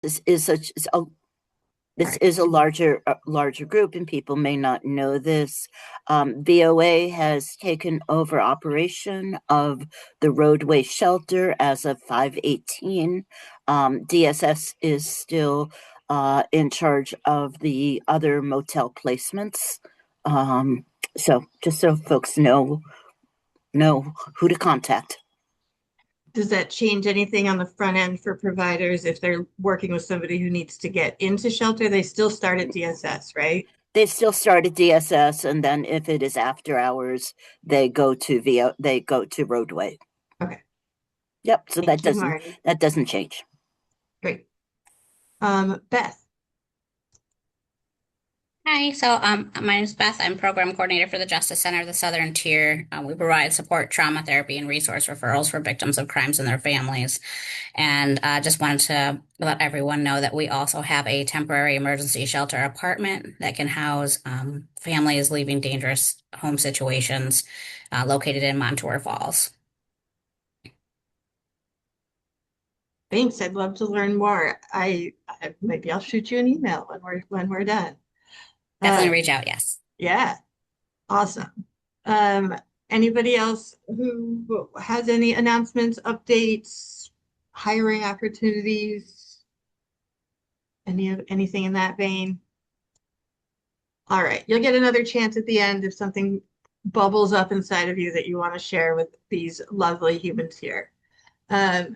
this is such a this Right. is a larger group, and people may not know this. VOA has taken over operation of the roadway shelter as of 5/18. DSS is still in charge of the other motel placements. Um, so just so folks know who to contact. Does that change anything on the front end for providers if they're working with somebody who needs to get into shelter? They still start at DSS, right? They still start at DSS, and then if it is after hours, they go to roadway. Okay. Yep, so Thank you, Marty. that doesn't change. Great. Beth. Hi, my name is Beth. I'm program coordinator for the Justice Center of the Southern Tier. We provide support, trauma therapy, and resource referrals for victims of crimes and their families. And just wanted to let everyone know that we also have a temporary emergency shelter apartment that can house families leaving dangerous home situations located in Montour Falls. Thanks. I'd love to learn more. Maybe I'll shoot you an email when we're done. Definitely Uh, reach out, yes. yeah, awesome. Um, Anybody else who has any announcements, updates, hiring opportunities, anything in that vein? All right, you'll get another chance at the end if something bubbles up inside of you that you want to share with these lovely humans here. Um,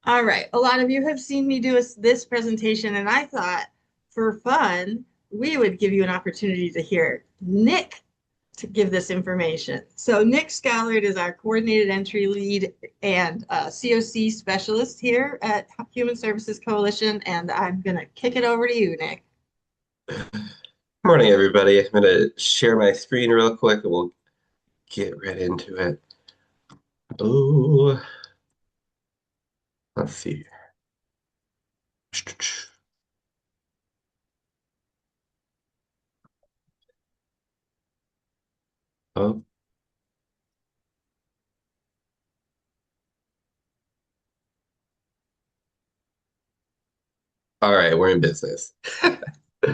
all right, a lot of you have seen me do this presentation, and I thought for fun, we would give you an opportunity to hear Nick to give this information. So Nick Scollard is our coordinated entry lead and COC specialist here at Human Services Coalition, and I'm going to kick it over to you, Nick. Morning, everybody. I'm going to share my screen real quick and we'll get right into it. Oh, let's see. Oh, all right, we're in business. All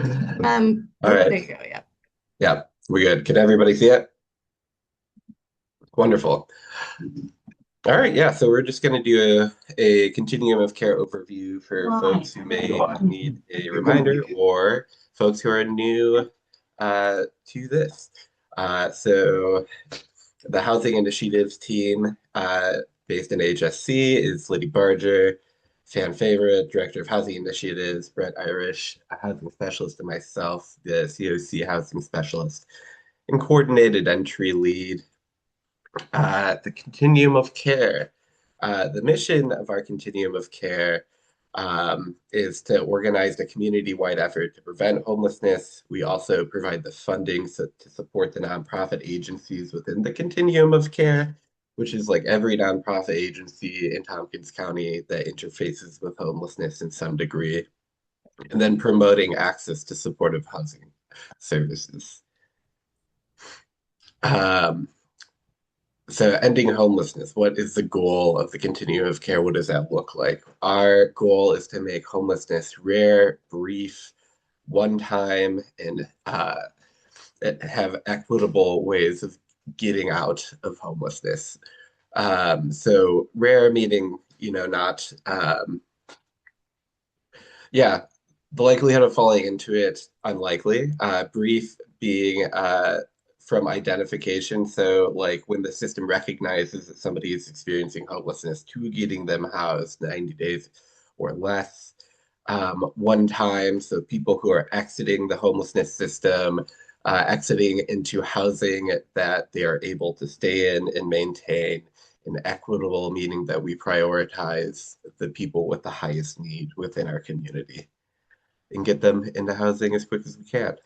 Oh, right. there you go. Yeah. Yeah, we're good. Can everybody see it? Wonderful. All right, yeah, so we're just going to do a continuum of care overview for folks who may need a reminder or folks who are new to this. So the Housing Initiatives team based in HSC is Liddy Bargar, fan favorite, Director of Housing Initiatives, Brett Irish, a housing specialist, and myself, the COC housing specialist, and coordinated entry lead. The Continuum of Care. The mission of our Continuum of Care is to organize a community-wide effort to prevent homelessness. We also provide the funding to support the nonprofit agencies within the Continuum of Care, which is like every nonprofit agency in Tompkins County that interfaces with homelessness in some degree, and then promoting access to supportive housing services. Um, So ending homelessness, what is the goal of the continuum of care? What does that look like? Our goal is to make homelessness rare, brief, one time, and have equitable ways of getting out of homelessness. So rare meaning, not, yeah, the likelihood of falling into it, unlikely. Brief being from identification. So, like when the system recognizes that somebody is experiencing homelessness, to getting them housed 90 days or less. One time, so people who are exiting the homelessness system, exiting into housing that they are able to stay in and maintain. And equitable, meaning that we prioritize the people with the highest need within our community and get them into housing as quick as we can.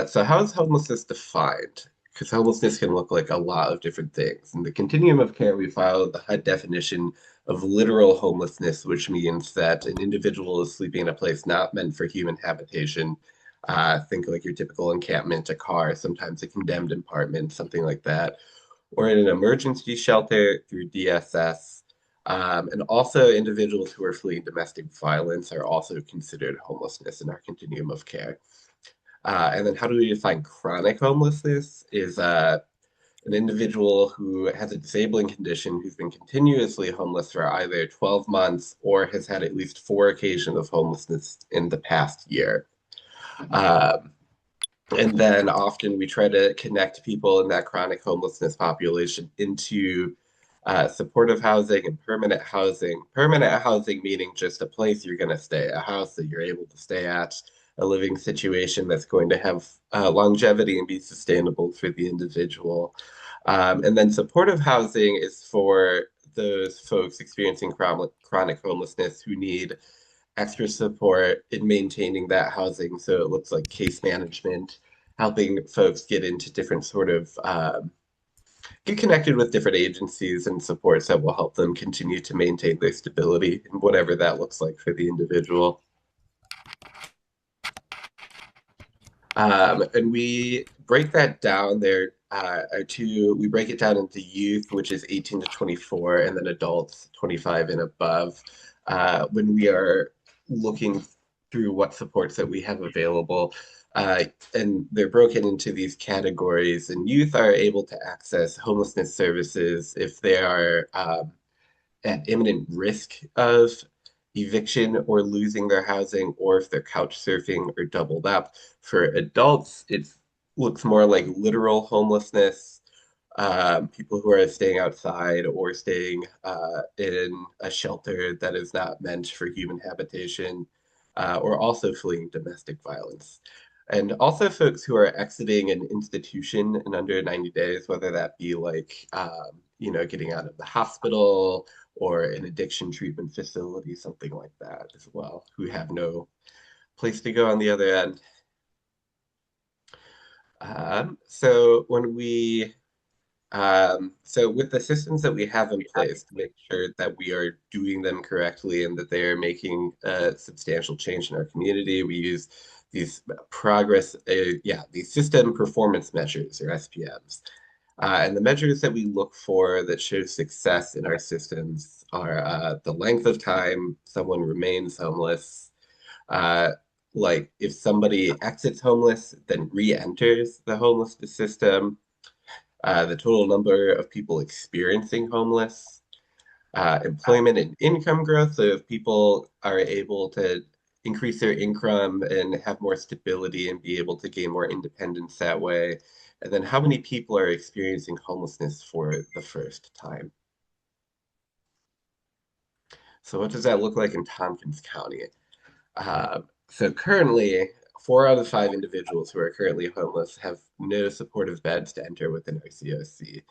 So how is homelessness defined? Because homelessness can look like a lot of different things. In the continuum of care, we follow the HUD definition of literal homelessness, which means that an individual is sleeping in a place not meant for human habitation. Think like your typical encampment, a car, sometimes a condemned apartment, something like that, or in an emergency shelter through DSS. And also individuals who are fleeing domestic violence are also considered homelessness in our continuum of care. And then how do we define chronic homelessness is an individual who has a disabling condition who's been continuously homeless for either 12 months or has had at least 4 occasions of homelessness in the past year. Um, and then often we try to connect people in that chronic homelessness population into supportive housing and permanent housing. Permanent housing meaning just a place you're going to stay, a house that you're able to stay at, a living situation that's going to have longevity and be sustainable for the individual. And then supportive housing is for those folks experiencing chronic homelessness who need extra support in maintaining that housing. So it looks like case management, helping folks get into different sort of get connected with different agencies and supports that will help them continue to maintain their stability and whatever that looks like for the individual. And we break that down. There are two, we break it down into youth, which is 18 to 24, and then adults 25 and above. When we are looking through what supports that we have available, and they're broken into these categories, and youth are able to access homelessness services if they are at imminent risk of eviction or losing their housing, or if they're couch surfing or doubled up. For adults, it looks more like literal homelessness, people who are staying outside or staying in a shelter that is not meant for human habitation, or also fleeing domestic violence. And also folks who are exiting an institution in under 90 days, whether that be like, getting out of the hospital or an addiction treatment facility, something like that as well, who have no place to go on the other end. So when we so with the systems that we have in place to make sure that we are doing them correctly and that they are making a substantial change in our community, we use these these system performance measures or SPMs. And the measures that we look for that show success in our systems are the length of time someone remains homeless, uh, like if somebody exits homeless, then re-enters the homelessness system, the total number of people experiencing homeless, employment and income growth. So if people are able to increase their income and have more stability and be able to gain more independence that way. And then how many people are experiencing homelessness for the first time? So what does that look like in Tompkins County? So currently, 4 out of 5 individuals who are currently homeless have no supportive beds to enter within our COC.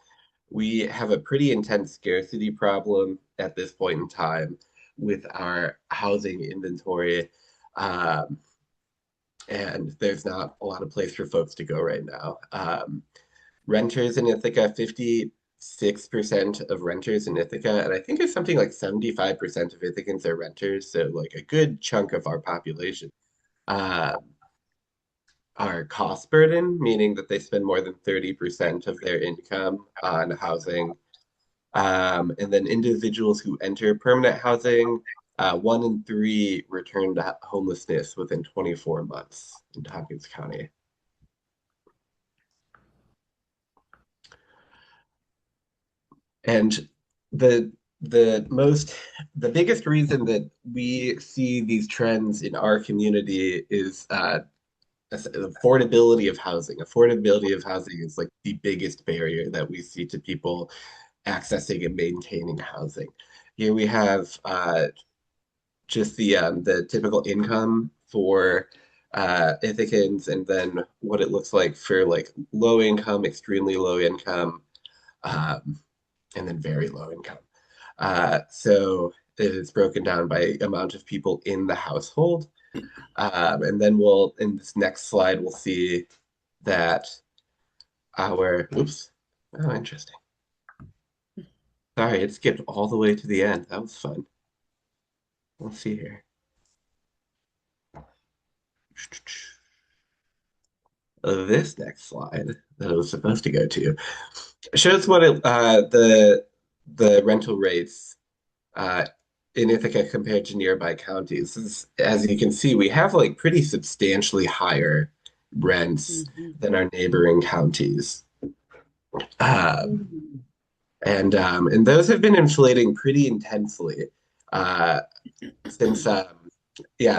We have a pretty intense scarcity problem at this point in time with our housing inventory. And there's not a lot of place for folks to go right now. Renters in Ithaca, 56% of renters in Ithaca, and I think it's something like 75% of Ithacans are renters, so like a good chunk of our population uh, are cost burden, meaning that they spend more than 30% of their income on housing. And then individuals who enter permanent housing, 1 in 3 return to homelessness within 24 months in Tompkins County. And the the biggest reason that we see these trends in our community is affordability of housing. Affordability of housing is like the biggest barrier that we see to people accessing and maintaining housing. Here we have just the typical income for Ithacans, and then what it looks like for like low income, extremely low income, um, and then very low income. So it is broken down by amount of people in the household. And then in this next slide, we'll see that oops, oh, interesting. Sorry, it skipped all the way to the end. That was fun. Let's see here. This next slide that I was supposed to go to shows what the rental rates uh, in Ithaca compared to nearby counties. As you can see, we have like pretty substantially higher rents Mhm. than our neighboring counties. Uh, and those have been inflating pretty intensely uh, since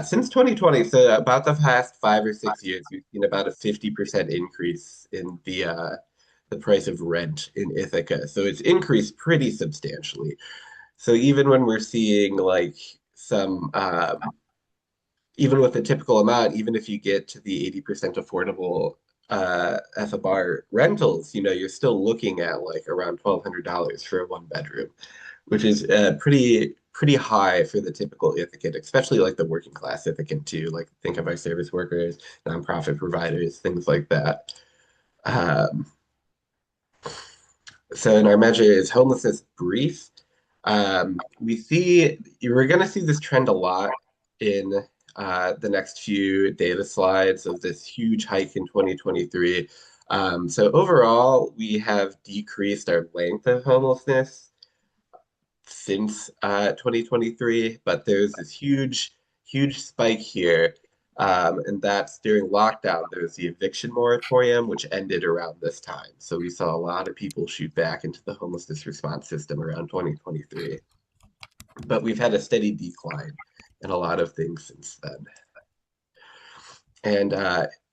since 2020. So about the past 5 or 6 years, we've seen about a 50% increase in the price of rent in Ithaca. So it's increased pretty substantially. So even when we're seeing like some even with the typical amount, even if you get to the 80% affordable FBR rentals, you're still looking at like around $1,200 for a one bedroom, which is pretty high for the typical Ithacan, especially like the working class Ithacan too. Like think of our service workers, nonprofit providers, things like that. Um, so in our measure is homelessness brief. We're going to see this trend a lot in the next few data slides of this huge hike in 2023. So overall, we have decreased our length of homelessness since 2023, but there's this huge spike here. And that's during lockdown. There was the eviction moratorium, which ended around this time. So we saw a lot of people shoot back into the homelessness response system around 2023. But we've had a steady decline in a lot of things since then. And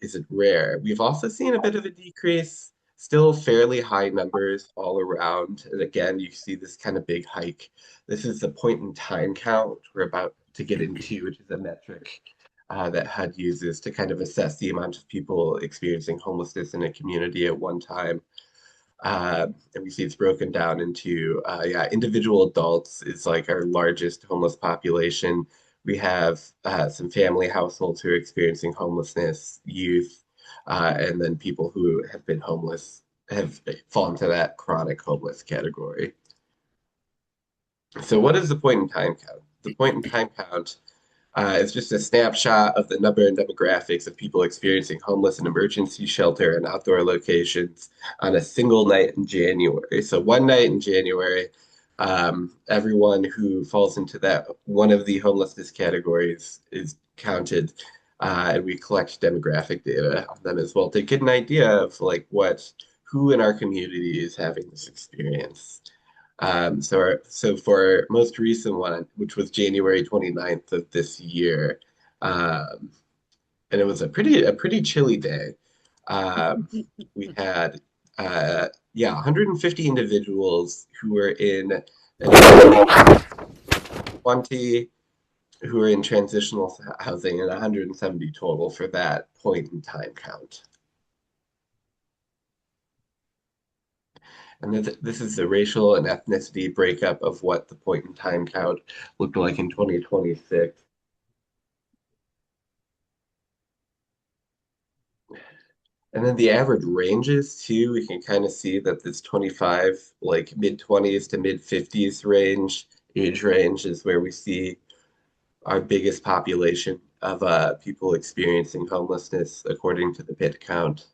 is it rare? We've also seen a bit of a decrease, still fairly high numbers all around. And again, you see this kind of big hike. This is the point in time count we're about to get into, which is a metric that HUD uses to kind of assess the amount of people experiencing homelessness in a community at one time. And we see it's broken down into, individual adults is like our largest homeless population. We have some family households who are experiencing homelessness, youth, and then people who have been homeless have fallen to that chronic homeless category. So what is the point in time count? The point in time count is just a snapshot of the number and demographics of people experiencing homeless in emergency shelter and outdoor locations on a single night in January. So one night in January, everyone who falls into that one of the homelessness categories is counted, and we collect demographic data on them as well to get an idea of like who in our community is having this experience. So for our most recent one, which was January 29th of this year, um, and it was a pretty chilly day. We had 150 individuals who were in 20 who were in transitional housing and 170 total for that point in time count. And this is the racial and ethnicity breakup of what the point in time count looked like in 2026. And then the average ranges too, we can kind of see that this 25, like mid 20s to mid 50s age range is where we see our biggest population of people experiencing homelessness according to the PIT count.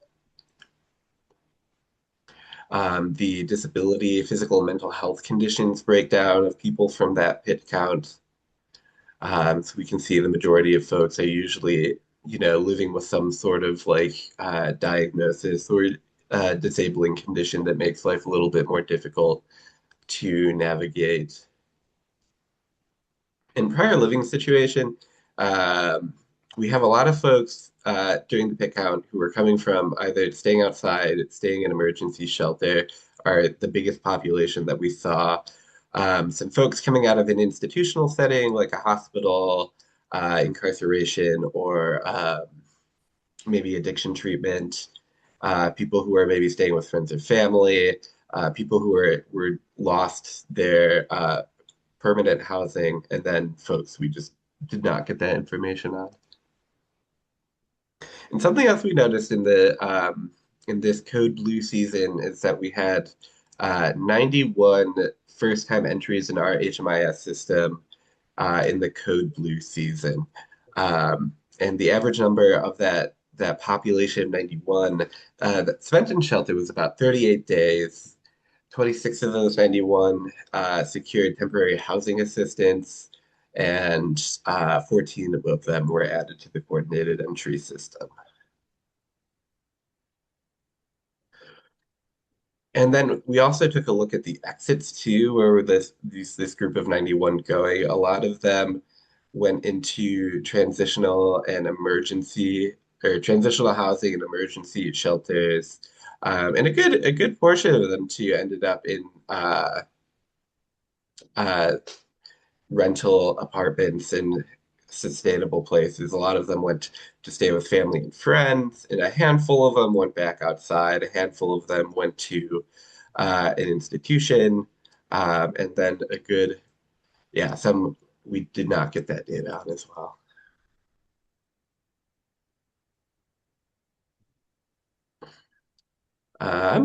The disability, physical and mental health conditions breakdown of people from that PIT count. So we can see the majority of folks are usually, living with some sort of like diagnosis or disabling condition that makes life a little bit more difficult to navigate. In prior living situation, um, we have a lot of folks during the pick count who are coming from either staying outside, staying in emergency shelter, are the biggest population that we saw. Some folks coming out of an institutional setting like a hospital, incarceration, or maybe addiction treatment, people who are maybe staying with friends or family, people who were lost their permanent housing, and then folks we just did not get that information on. And something else we noticed in this Code Blue season is that we had 91 first-time entries in our HMIS system in the Code Blue season. And the average number of that population, 91, that spent in shelter was about 38 days. 26 of those 91 secured temporary housing assistance, and 14 of them were added to the coordinated entry system. And then we also took a look at the exits too, where this group of 91 going. A lot of them went into transitional and emergency, or transitional housing and emergency shelters. And a good portion of them too ended up in uh, rental apartments and sustainable places. A lot of them went to stay with family and friends, and a handful of them went back outside. A handful of them went to an institution, and then some we did not get that data on as well.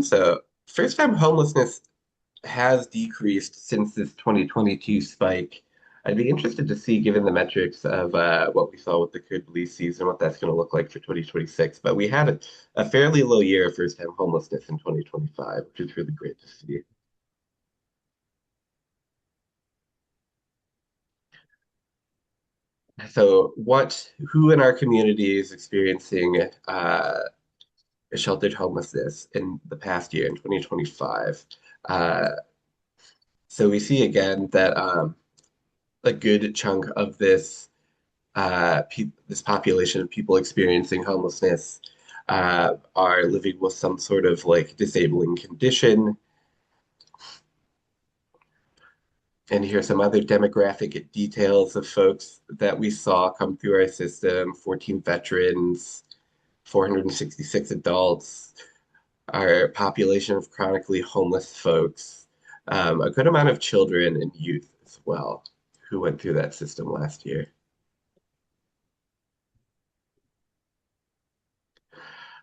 So first-time homelessness has decreased since this 2022 spike. I'd be interested to see, given the metrics of what we saw with the current lease season, what that's going to look like for 2026. But we had a fairly low year of first-time homelessness in 2025, which is really great to see. So, who in our community is experiencing sheltered homelessness in the past year in 2025? Uh, so we see again that a good chunk of this population of people experiencing homelessness are living with some sort of like disabling condition. And here's some other demographic details of folks that we saw come through our system: 14 veterans, 466 adults, our population of chronically homeless folks, a good amount of children and youth as well who went through that system last year.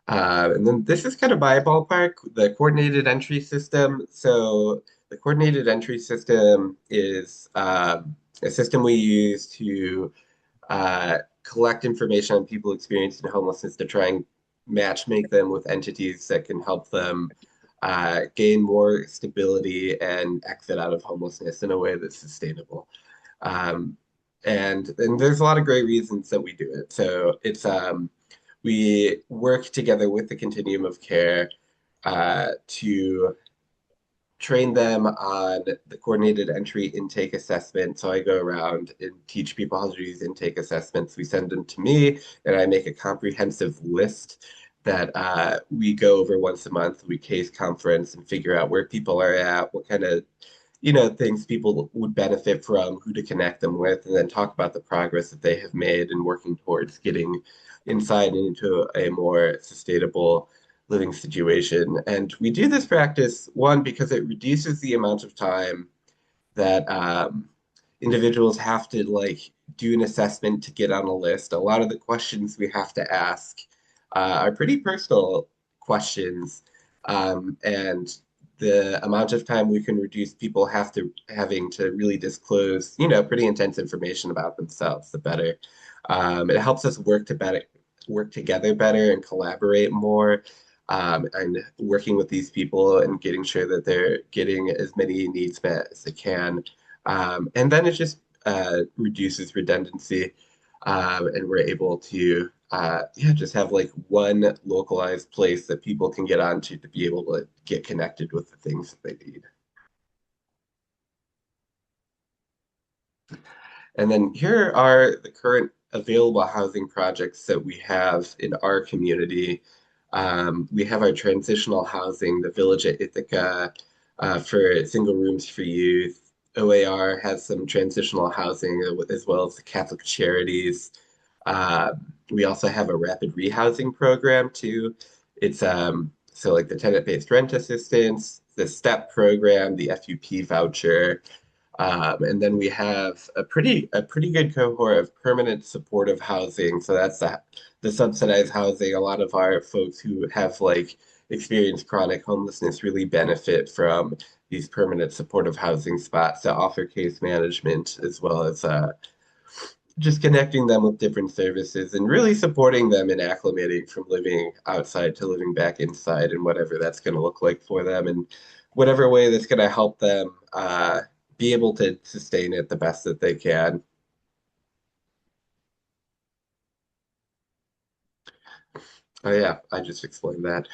And then this is kind of my ballpark, the coordinated entry system. So the coordinated entry system is a system we use to collect information on people experiencing homelessness to try and make them with entities that can help them gain more stability and exit out of homelessness in a way that's sustainable. Um, and there's a lot of great reasons that we do it. So we work together with the Continuum of Care to train them on the coordinated entry intake assessment. So I go around and teach people how to do these intake assessments. We send them to me, and I make a comprehensive list that we go over once a month. We case conference and figure out where people are at, what kind of things people would benefit from, who to connect them with, and then talk about the progress that they have made in working towards getting inside and into a more sustainable living situation. And we do this practice, one, because it reduces the amount of time that individuals have to like do an assessment to get on a list. A lot of the questions we have to ask are pretty personal questions, and the amount of time we can reduce people having to really disclose, pretty intense information about themselves, the better. It helps us work together better and collaborate more, and working with these people and getting sure that they're getting as many needs met as they can. And then it just reduces redundancy, and we're able to just have like one localized place that people can get onto to be able to get connected with the things that they need. And then here are the current available housing projects that we have in our community. We have our transitional housing, the Village at Ithaca, for single rooms for youth. OAR has some transitional housing as well as the Catholic Charities. Uh, we also have a rapid rehousing program too. It's so like the tenant-based rent assistance, the STEP program, the FUP voucher. And then we have a pretty good cohort of permanent supportive housing. So that's the subsidized housing. A lot of our folks who have like experienced chronic homelessness really benefit from these permanent supportive housing spots that offer case management as well as just connecting them with different services and really supporting them in acclimating from living outside to living back inside and whatever that's going to look like for them. And whatever way that's going to help them be able to sustain it the best that they can. Oh yeah, I just explained that.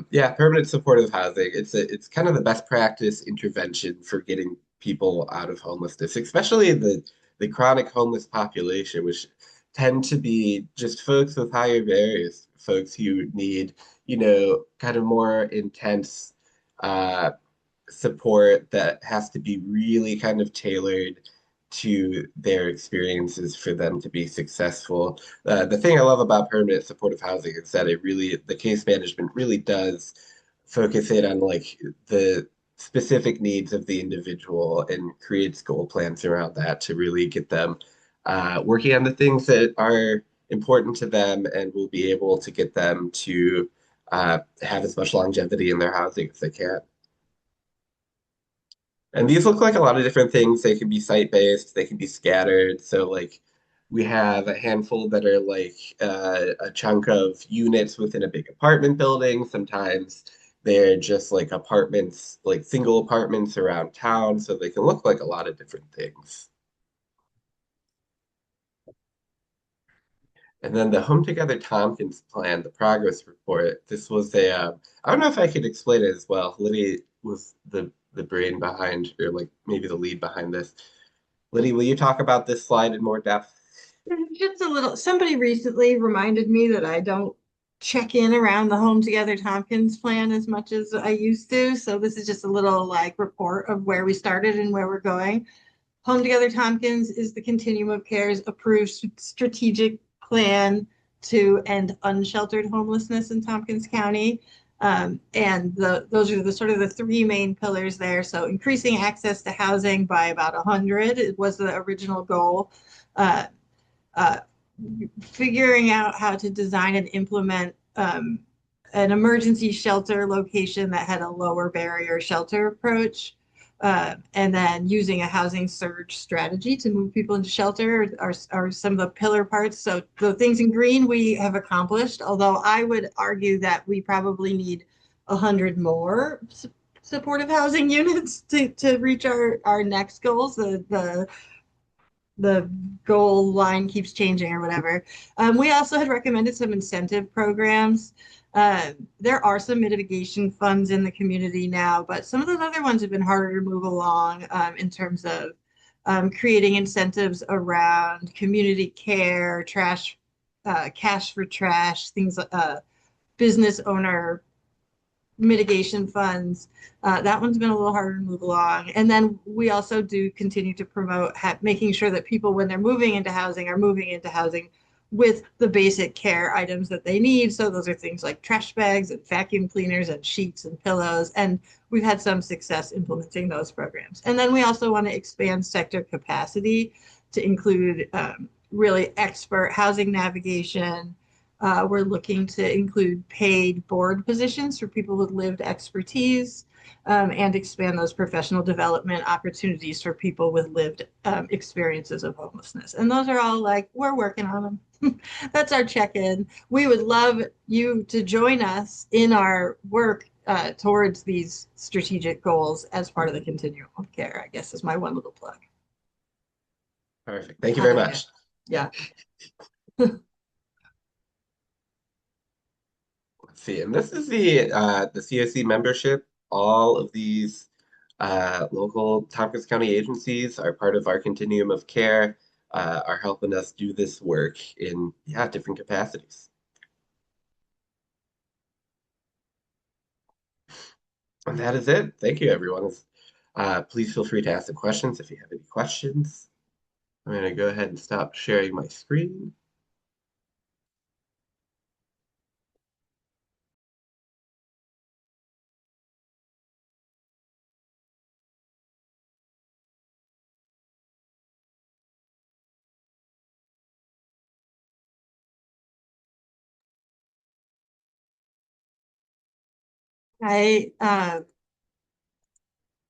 Yeah, permanent supportive housing. It's kind of the best practice intervention for getting people out of homelessness, especially the chronic homeless population, which tend to be just folks with higher barriers, folks who need, kind of more intense uh, support that has to be really kind of tailored to their experiences for them to be successful. The thing I love about permanent supportive housing is that the case management really does focus in on like the specific needs of the individual and creates goal plans around that to really get them working on the things that are important to them and will be able to get them to have as much longevity in their housing as they can. And these look like a lot of different things. They can be site-based, they can be scattered. So, like, we have a handful that are like a chunk of units within a big apartment building. Sometimes they're just like apartments, like single apartments around town. So they can look like a lot of different things. And then the Home Together Tompkins plan, the progress report. This was I don't know if I could explain it as well. Liddy was the brain behind, or like maybe the lead behind this. Liddy, will you talk about this slide in more depth? Just a little, somebody recently reminded me that I don't check in around the Home Together Tompkins plan as much as I used to. So this is just a little like report of where we started and where we're going. Home Together Tompkins is the Continuum of Care's approved strategic plan to end unsheltered homelessness in Tompkins County. And those are the sort of the three main pillars there. So increasing access to housing by about 100, it was the original goal. Uh, uh, Figuring out how to design and implement an emergency shelter location that had a lower barrier shelter approach. And then using a housing surge strategy to move people into shelter are some of the pillar parts. So the things in green we have accomplished, although I would argue that we probably need 100 more supportive housing units to reach our next goals. The goal line keeps changing or whatever. We also had recommended some incentive programs. There are some mitigation funds in the community now, but some of those other ones have been harder to move along in terms of creating incentives around community care, trash, cash for trash, things, business owner mitigation funds. That one's been a little harder to move along. And then we also do continue to promote making sure that people, when they're moving into housing, are moving into housing with the basic care items that they need. So those are things like trash bags and vacuum cleaners and sheets and pillows. And we've had some success implementing those programs. And then we also want to expand sector capacity to include really expert housing navigation. We're looking to include paid board positions for people with lived expertise and expand those professional development opportunities for people with lived experiences of homelessness. And those are all like, we're working on them. That's our check-in. We would love you to join us in our work towards these strategic goals as part of the Continuum of Care, I guess is my one little plug. Perfect. Thank you very much. Yeah. Let's see, and this is the COC membership. All of these local Tompkins County agencies are part of our continuum of care, are helping us do this work in different capacities. And that is it. Thank you, everyone. Please feel free to ask the questions if you have any questions. I'm going to go ahead and stop sharing my screen. I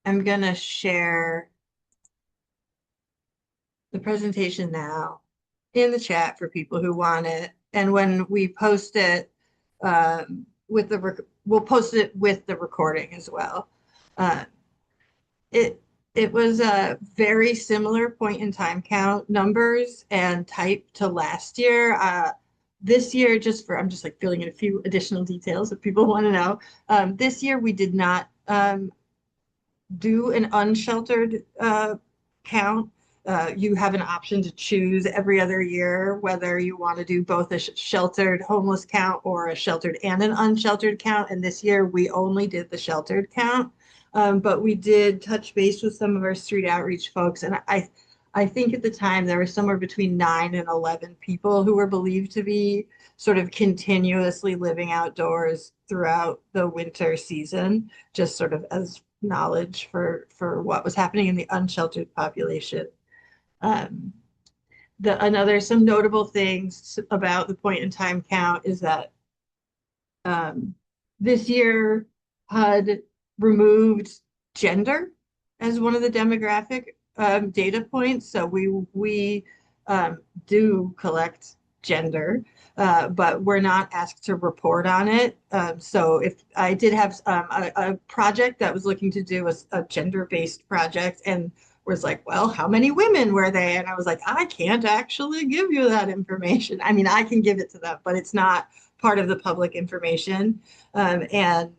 am going to share the presentation now in the chat for people who want it. And when we post it we'll post it with the recording as well. Uh, it it was a very similar point in time count numbers and type to last year. This year, I'm just like filling in a few additional details if people want to know. This year we did not do an unsheltered count. You have an option to choose every other year whether you want to do both a sheltered homeless count or a sheltered and an unsheltered count. And this year we only did the sheltered count. But we did touch base with some of our street outreach folks. And I think at the time there were somewhere between 9 and 11 people who were believed to be sort of continuously living outdoors throughout the winter season, just sort of as knowledge for what was happening in the unsheltered population. Um, some notable things about the point in time count is that this year HUD removed gender as one of the demographic data points. So we do collect gender, but we're not asked to report on it. So if I did have a project that was looking to do a gender-based project and was like, well, how many women were they? And I was like, I can't actually give you that information. I mean, I can give it to them, but it's not part of the public information. And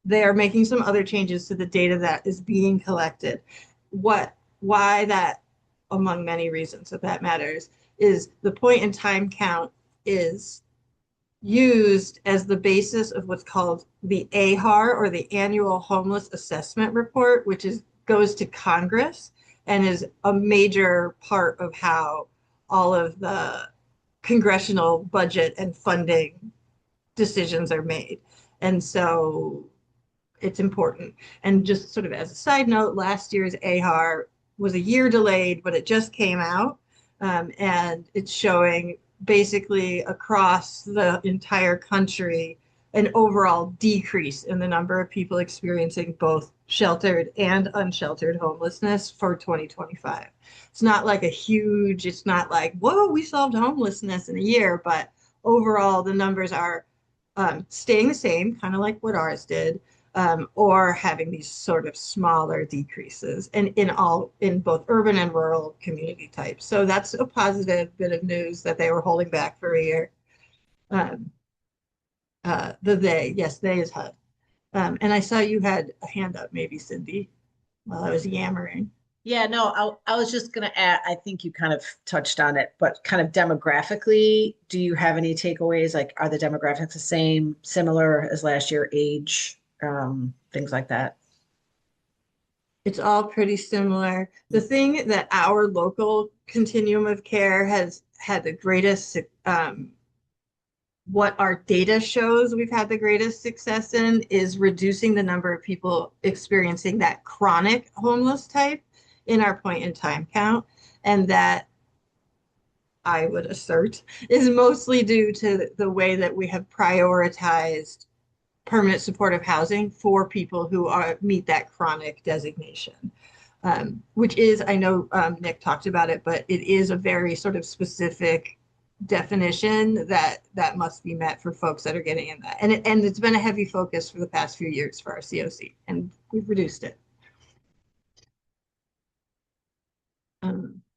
they are making some other changes to the data that is being collected. Why that, among many reasons that matters, is the point in time count is used as the basis of what's called the AHAR, or the Annual Homeless Assessment Report, which goes to Congress and is a major part of how all of the congressional budget and funding decisions are made. And so it's important. And just sort of as a side note, last year's AHAR was a year delayed, but it just came out. And it's showing basically across the entire country an overall decrease in the number of people experiencing both sheltered and unsheltered homelessness for 2025. It's not like it's not like, whoa, we solved homelessness in a year, but overall the numbers are staying the same, kind of like what ours did, or having these sort of smaller decreases in both urban and rural community types. So that's a positive bit of news that they were holding back for a year. Um, yes, they is HUD. And I saw you had a hand up, maybe Cindy, while I was yammering. Yeah, no, I was just going to add, I think you kind of touched on it, but kind of demographically, do you have any takeaways? Like, are the demographics the same, similar as last year, age, things like that? It's all pretty similar. The thing that our local continuum of care has had the greatest, what our data shows we've had the greatest success in, is reducing the number of people experiencing that chronic homeless type in our point in time count. And that, I would assert, is mostly due to the way that we have prioritized permanent supportive housing for people who meet that chronic designation, which is, I know Nick talked about it, but it is a very sort of specific definition that must be met for folks that are getting in that. And it's been a heavy focus for the past few years for our COC, and we've reduced it.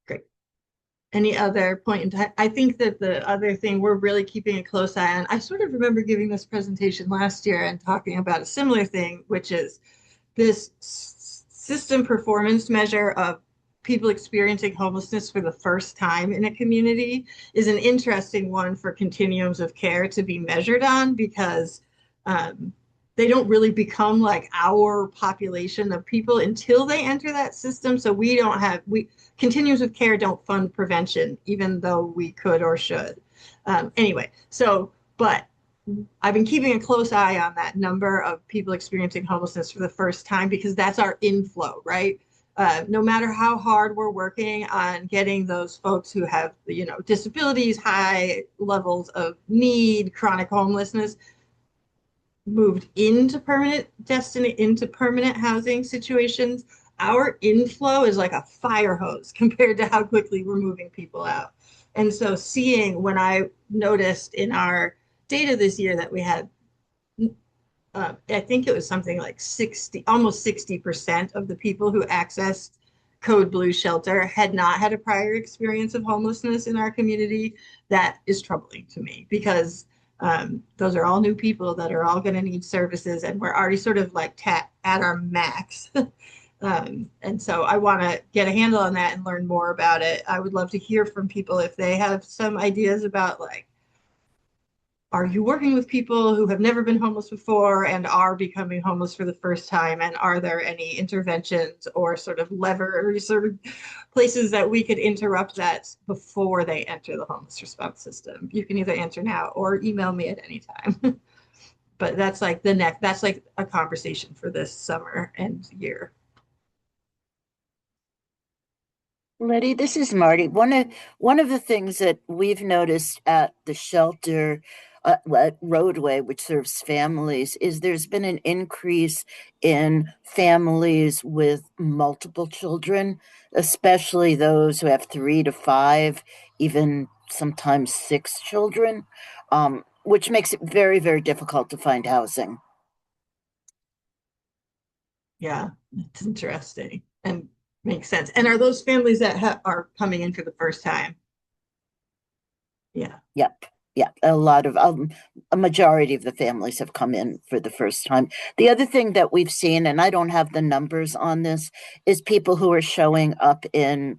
Great. Any other point in time? I think that the other thing we're really keeping a close eye on, I sort of remember giving this presentation last year and talking about a similar thing, which is this system performance measure of people experiencing homelessness for the first time in a community is an interesting one for continuums of care to be measured on, because they don't really become like our population of people until they enter that system. So continuums of care don't fund prevention, even though we could or should. But I've been keeping a close eye on that number of people experiencing homelessness for the first time, because that's our inflow, right? No matter how hard we're working on getting those folks who have, disabilities, high levels of need, chronic homelessness, moved into permanent housing situations, our inflow is like a fire hose compared to how quickly we're moving people out. And so when I noticed in our data this year that we had I think it was something like 60, almost 60% of the people who accessed Code Blue shelter had not had a prior experience of homelessness in our community. That is troubling to me because those are all new people that are all going to need services, and we're already sort of like at our max. And so I want to get a handle on that and learn more about it. I would love to hear from people if they have some ideas about like, are you working with people who have never been homeless before and are becoming homeless for the first time? And are there any interventions or sort of levers or places that we could interrupt that before they enter the homeless response system? You can either answer now or email me at any time. But that's like that's like a conversation for this summer and year. Liddy, this is Marty. One of the things that we've noticed at the shelter at Roadway, which serves families, is there's been an increase in families with multiple children, especially those who have 3 to 5, even sometimes 6 children, which makes it very, very difficult to find housing. Yeah, it's interesting and makes sense. And are those families that are coming in for the first time? Yeah. Yep. Yeah, a majority of the families have come in for the first time. The other thing that we've seen, and I don't have the numbers on this, is people who are showing up in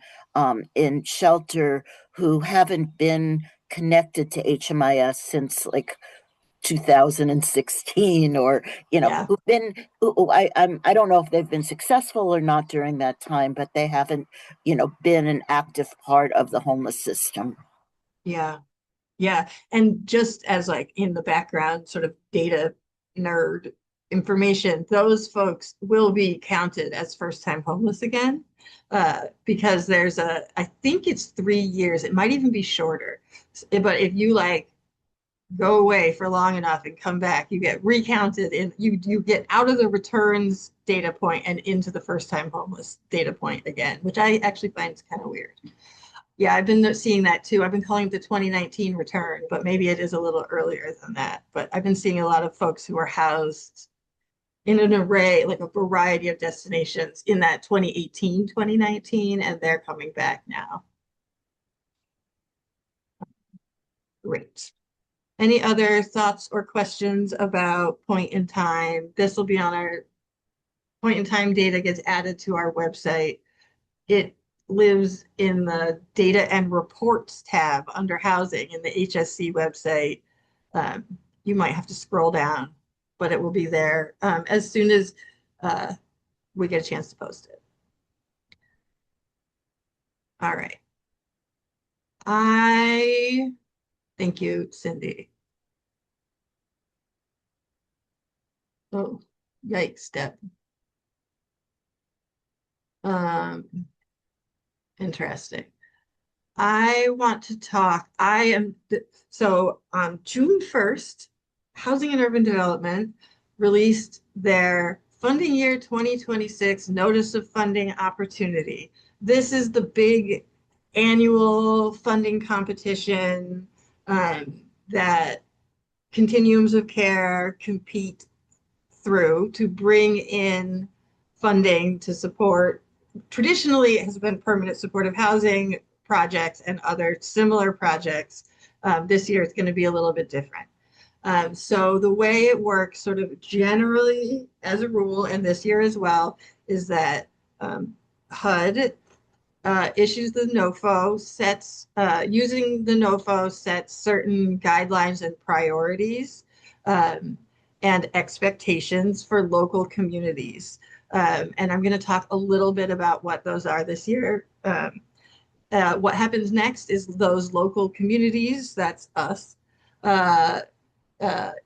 shelter who haven't been connected to HMIS since like 2016, or Yeah. who've been I don't know if they've been successful or not during that time, but they haven't been an active part of the homeless system. Yeah. Yeah. And just as like in the background, sort of data nerd information, those folks will be counted as first time homeless again. Because I think it's 3 years, it might even be shorter. But if you like go away for long enough and come back, you get recounted and you get out of the returns data point and into the first time homeless data point again, which I actually find is kind of weird. Yeah, I've been seeing that too. I've been calling it the 2019 return, but maybe it is a little earlier than that. But I've been seeing a lot of folks who are housed in an array, like a variety of destinations in that 2018, 2019, and they're coming back now. Great. Any other thoughts or questions about point in time? This will be on our point in time data gets added to our website. It lives in the data and reports tab under housing in the HSC website. You might have to scroll down, but it will be there as soon as we get a chance to post it. All right. Thank you, Cindy. Oh, yikes, Deb. Interesting. I want to talk. So on June 1st, Housing and Urban Development released their funding year 2026 Notice of Funding Opportunity. This is the big annual funding competition that Continuums of Care compete through to bring in funding to support. Traditionally, it has been permanent supportive housing projects and other similar projects. This year, it's going to be a little bit different. So the way it works, sort of generally as a rule, and this year as well, is that HUD issues the NOFO, using the NOFO, sets certain guidelines and priorities and expectations for local communities. And I'm going to talk a little bit about what those are this year. What happens next is those local communities, that's us,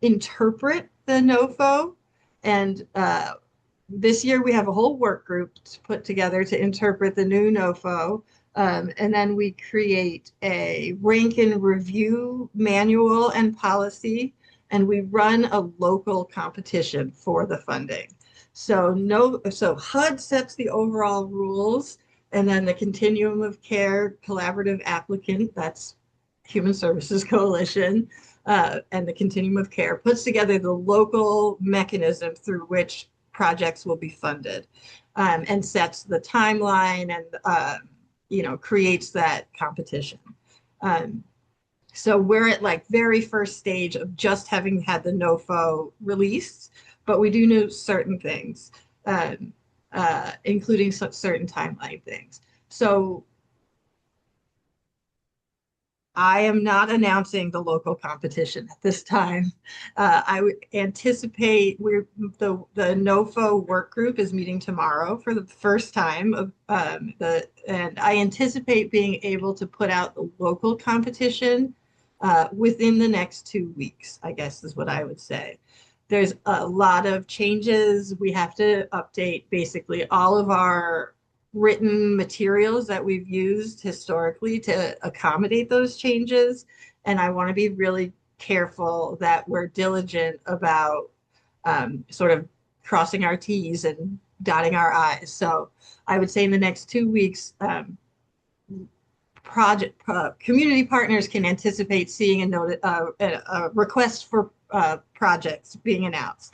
interpret the NOFO. And this year we have a whole work group put together to interpret the new NOFO. And then we create a rank and review manual and policy, and we run a local competition for the funding. So HUD sets the overall rules, and then the Continuum of Care collaborative applicant, that's Human Services Coalition, and the Continuum of Care puts together the local mechanism through which projects will be funded, and sets the timeline and creates that competition. So we're at like very first stage of just having had the NOFO released, but we do know certain things, including some certain timeline things. So I am not announcing the local competition at this time. I would anticipate the NOFO work group is meeting tomorrow for the first time and I anticipate being able to put out the local competition within the next 2 weeks, I guess is what I would say. There's a lot of changes. We have to update basically all of our written materials that we've used historically to accommodate those changes. And I want to be really careful that we're diligent about sort of crossing our T's and dotting our I's. So I would say in the next 2 weeks, community partners can anticipate seeing a request for projects being announced.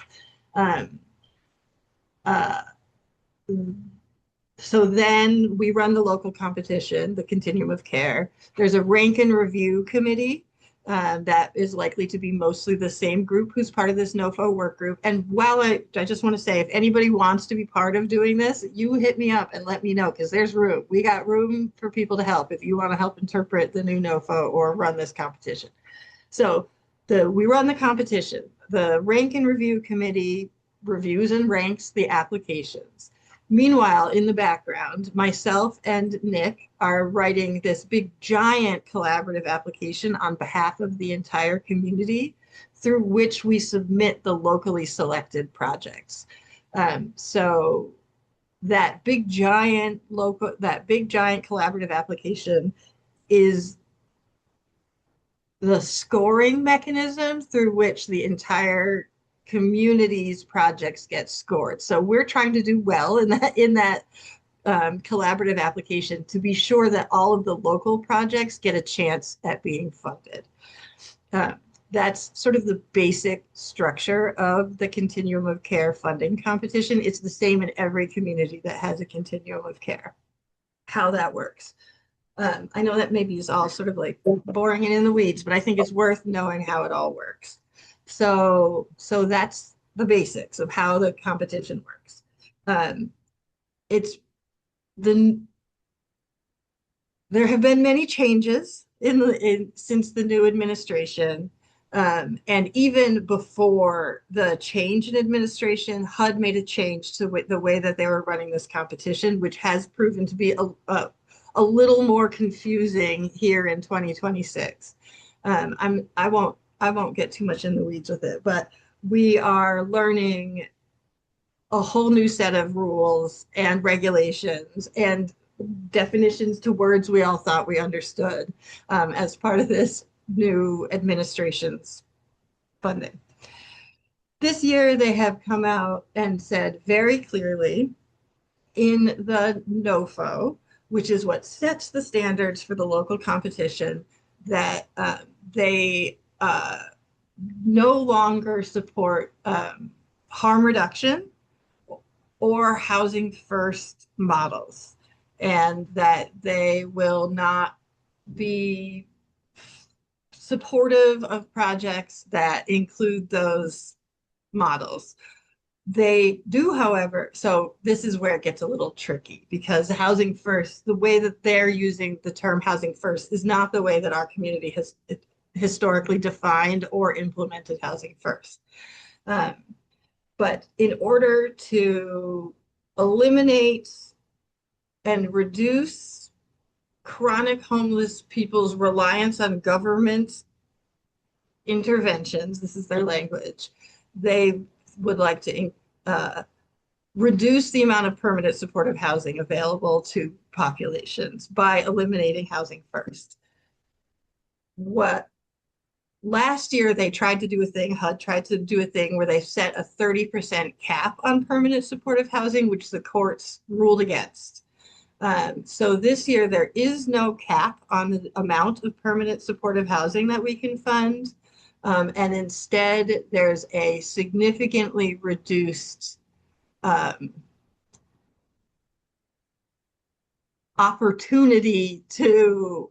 So then we run the local competition, the Continuum of Care. There's a rank and review committee that is likely to be mostly the same group who's part of this NOFO work group. And while I just want to say, if anybody wants to be part of doing this, you hit me up and let me know, because there's room. We got room for people to help if you want to help interpret the new NOFO or run this competition. So we run the competition. The rank and review committee reviews and ranks the applications. Meanwhile, in the background, myself and Nick are writing this big, giant collaborative application on behalf of the entire community, through which we submit the locally selected projects. So that big, giant collaborative application is the scoring mechanism through which the entire community's projects get scored. So we're trying to do well in that collaborative application to be sure that all of the local projects get a chance at being funded. That's sort of the basic structure of the Continuum of Care funding competition. It's the same in every community that has a Continuum of Care, how that works. I know that maybe is all sort of like boring and in the weeds, but I think it's worth knowing how it all works. So that's the basics of how the competition works. There have been many changes since the new administration, and even before the change in administration, HUD made a change to the way that they were running this competition, which has proven to be a little more confusing here in 2026. I won't get too much in the weeds with it, but we are learning a whole new set of rules and regulations and definitions to words we all thought we understood as part of this new administration's funding. This year, they have come out and said very clearly in the NOFO, which is what sets the standards for the local competition, that they no longer support harm reduction or housing first models, and that they will not be supportive of projects that include those models. They do, however, so this is where it gets a little tricky, because housing first, the way that they're using the term housing first is not the way that our community has historically defined or implemented housing first. But in order to eliminate and reduce chronic homeless people's reliance on government interventions, this is their language, they would like to reduce the amount of permanent supportive housing available to populations by eliminating housing first. Last year, they tried to do a thing, HUD tried to do a thing where they set a 30% cap on permanent supportive housing, which the courts ruled against. So this year, there is no cap on the amount of permanent supportive housing that we can fund. And instead, there's a significantly reduced opportunity to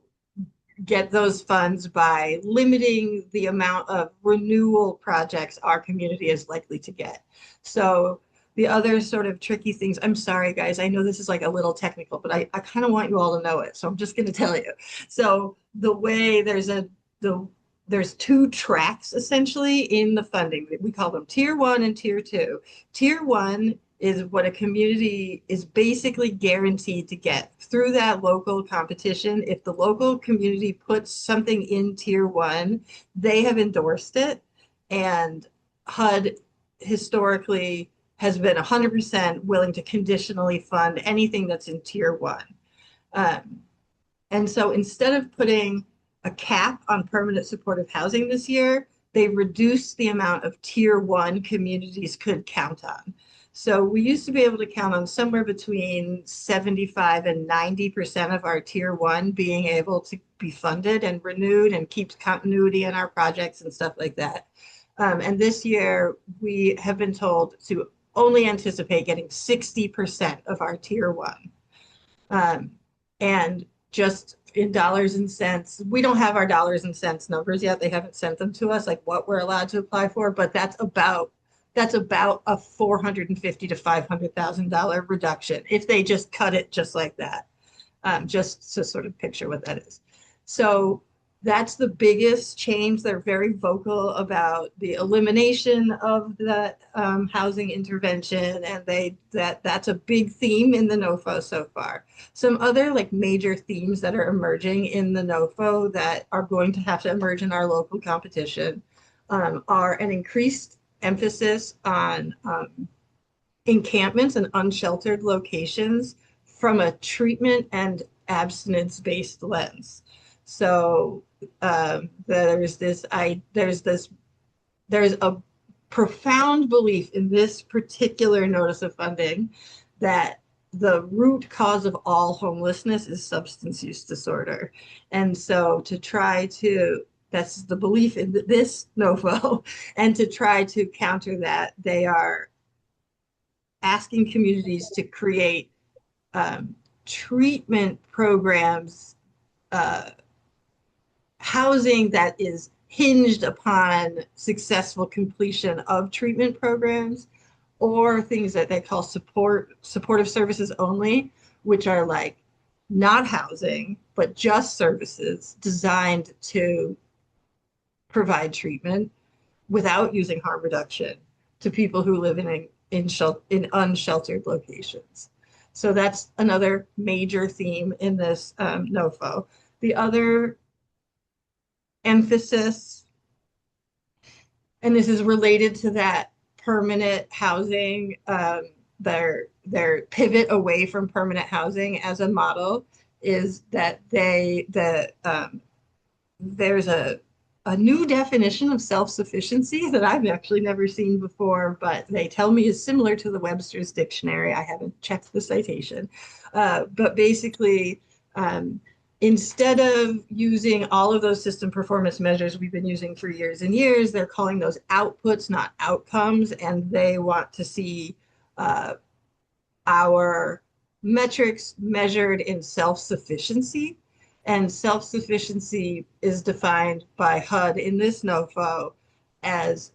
get those funds by limiting the amount of renewal projects our community is likely to get. So the other sort of tricky things, I'm sorry, guys, I know this is like a little technical, but I kind of want you all to know it. So I'm just going to tell you. So the way there's two tracks essentially in the funding. We call them tier one and tier two. Tier one is what a community is basically guaranteed to get through that local competition. If the local community puts something in tier one, they have endorsed it. And HUD historically has been 100% willing to conditionally fund anything that's in tier one. And so instead of putting a cap on permanent supportive housing this year, they reduced the amount of tier one communities could count on. So we used to be able to count on somewhere between 75 and 90% of our tier one being able to be funded and renewed and keep continuity in our projects and stuff like that. And this year we have been told to only anticipate getting 60% of our tier one. And just in dollars and cents, we don't have our dollars and cents numbers yet. They haven't sent them to us, like what we're allowed to apply for, but that's about a $450,000 to $500,000 reduction if they just cut it just like that, just to sort of picture what that is. So that's the biggest change. They're very vocal about the elimination of the housing intervention, and that's a big theme in the NOFO so far. Some other like major themes that are emerging in the NOFO that are going to have to emerge in our local competition are an increased emphasis on encampments and unsheltered locations from a treatment and abstinence-based lens. So there's a profound belief in this particular notice of funding that the root cause of all homelessness is substance use disorder. And so that's the belief in this NOFO, and to try to counter that, they are asking communities to create treatment programs, housing that is hinged upon successful completion of treatment programs, or things that they call supportive services only, which are like not housing, but just services designed to provide treatment without using harm reduction to people who live in unsheltered locations. So that's another major theme in this NOFO. The other emphasis, and this is related to that permanent housing, their pivot away from permanent housing as a model, is that there's a new definition of self-sufficiency that I've actually never seen before, but they tell me is similar to the Webster's Dictionary. I haven't checked the citation. But basically, instead of using all of those system performance measures we've been using for years and years, they're calling those outputs, not outcomes, and they want to see our metrics measured in self-sufficiency. And self-sufficiency is defined by HUD in this NOFO as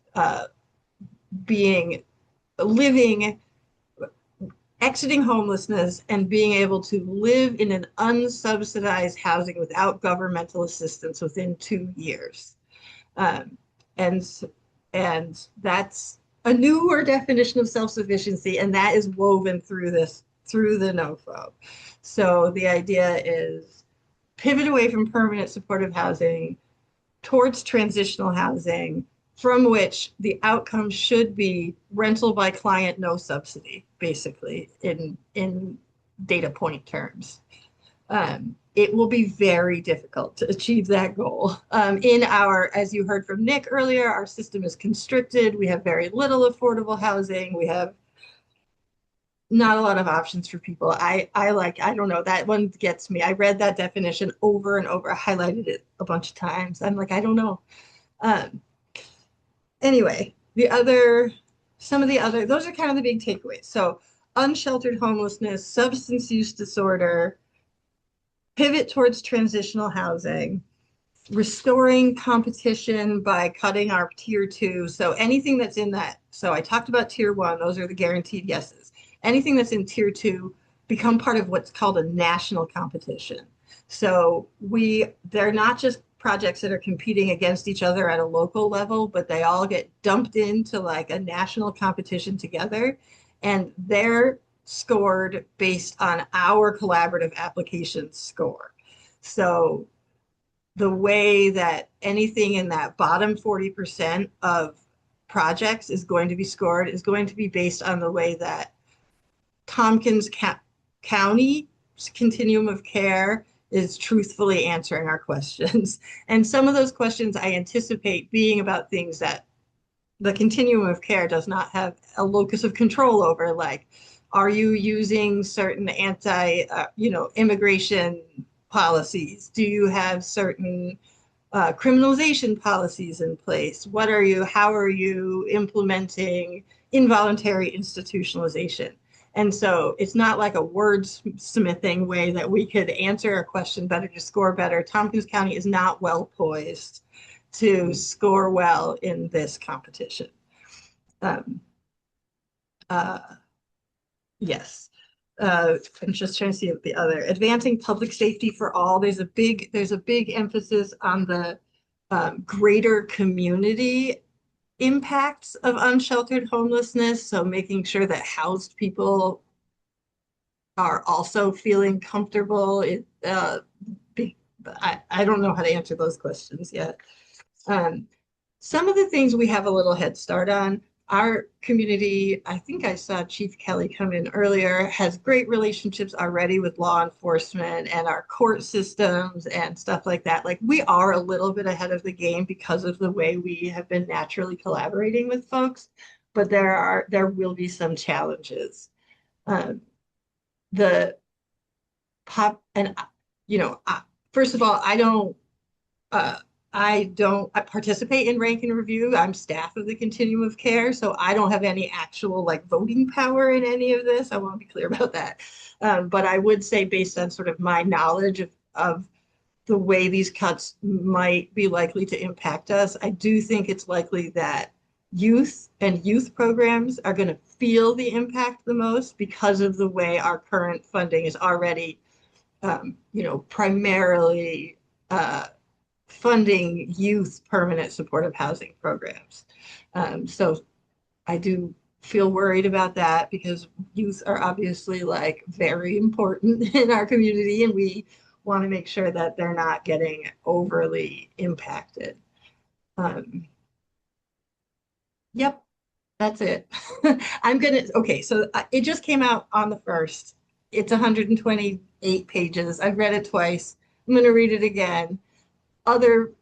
exiting homelessness and being able to live in an unsubsidized housing without governmental assistance within 2 years. And that's a newer definition of self-sufficiency, and that is woven through the NOFO. So the idea is pivot away from permanent supportive housing towards transitional housing, from which the outcome should be rental by client, no subsidy, basically, in data point terms. It will be very difficult to achieve that goal. As you heard from Nick earlier, our system is constricted. We have very little affordable housing. We have not a lot of options for people. I don't know, that one gets me. I read that definition over and over. I highlighted it a bunch of times. I'm like, I don't know. Anyway, some of the other, those are kind of the big takeaways. So unsheltered homelessness, substance use disorder, pivot towards transitional housing, restoring competition by cutting our tier two. So anything that's in that, so I talked about tier one, those are the guaranteed yeses. Anything that's in tier two become part of what's called a national competition. So they're not just projects that are competing against each other at a local level, but they all get dumped into like a national competition together. And they're scored based on our collaborative application score. So the way that anything in that bottom 40% of projects is going to be scored is going to be based on the way that Tompkins County Continuum of Care is truthfully answering our questions. And some of those questions I anticipate being about things that the Continuum of Care does not have a locus of control over, like, are you using certain immigration policies? Do you have certain criminalization policies in place? How are you implementing involuntary institutionalization? And so it's not like a wordsmithing way that we could answer a question better to score better. Tompkins County is not well poised to score well in this competition. Yes. I'm just trying to see the other. Advancing public safety for all. There's a big emphasis on the greater community impacts of unsheltered homelessness. So making sure that housed people are also feeling comfortable. I don't know how to answer those questions yet. Some of the things we have a little head start on. Our community, I think I saw Chief Kelly come in earlier, has great relationships already with law enforcement and our court systems and stuff like that. Like, we are a little bit ahead of the game because of the way we have been naturally collaborating with folks, but there will be some challenges. The pop and first of all, I don't participate in rank and review. I'm staff of the Continuum of Care, so I don't have any actual like voting power in any of this. I want to be clear about that. But I would say, based on sort of my knowledge of the way these cuts might be likely to impact us, I do think it's likely that youth and youth programs are going to feel the impact the most because of the way our current funding is already, primarily funding youth permanent supportive housing programs. So I do feel worried about that because youth are obviously like very important in our community, and we want to make sure that they're not getting overly impacted. Yep, that's it. Okay, so it just came out on the 1st. It's 128 pages. I've read it twice. I'm going to read it again. Other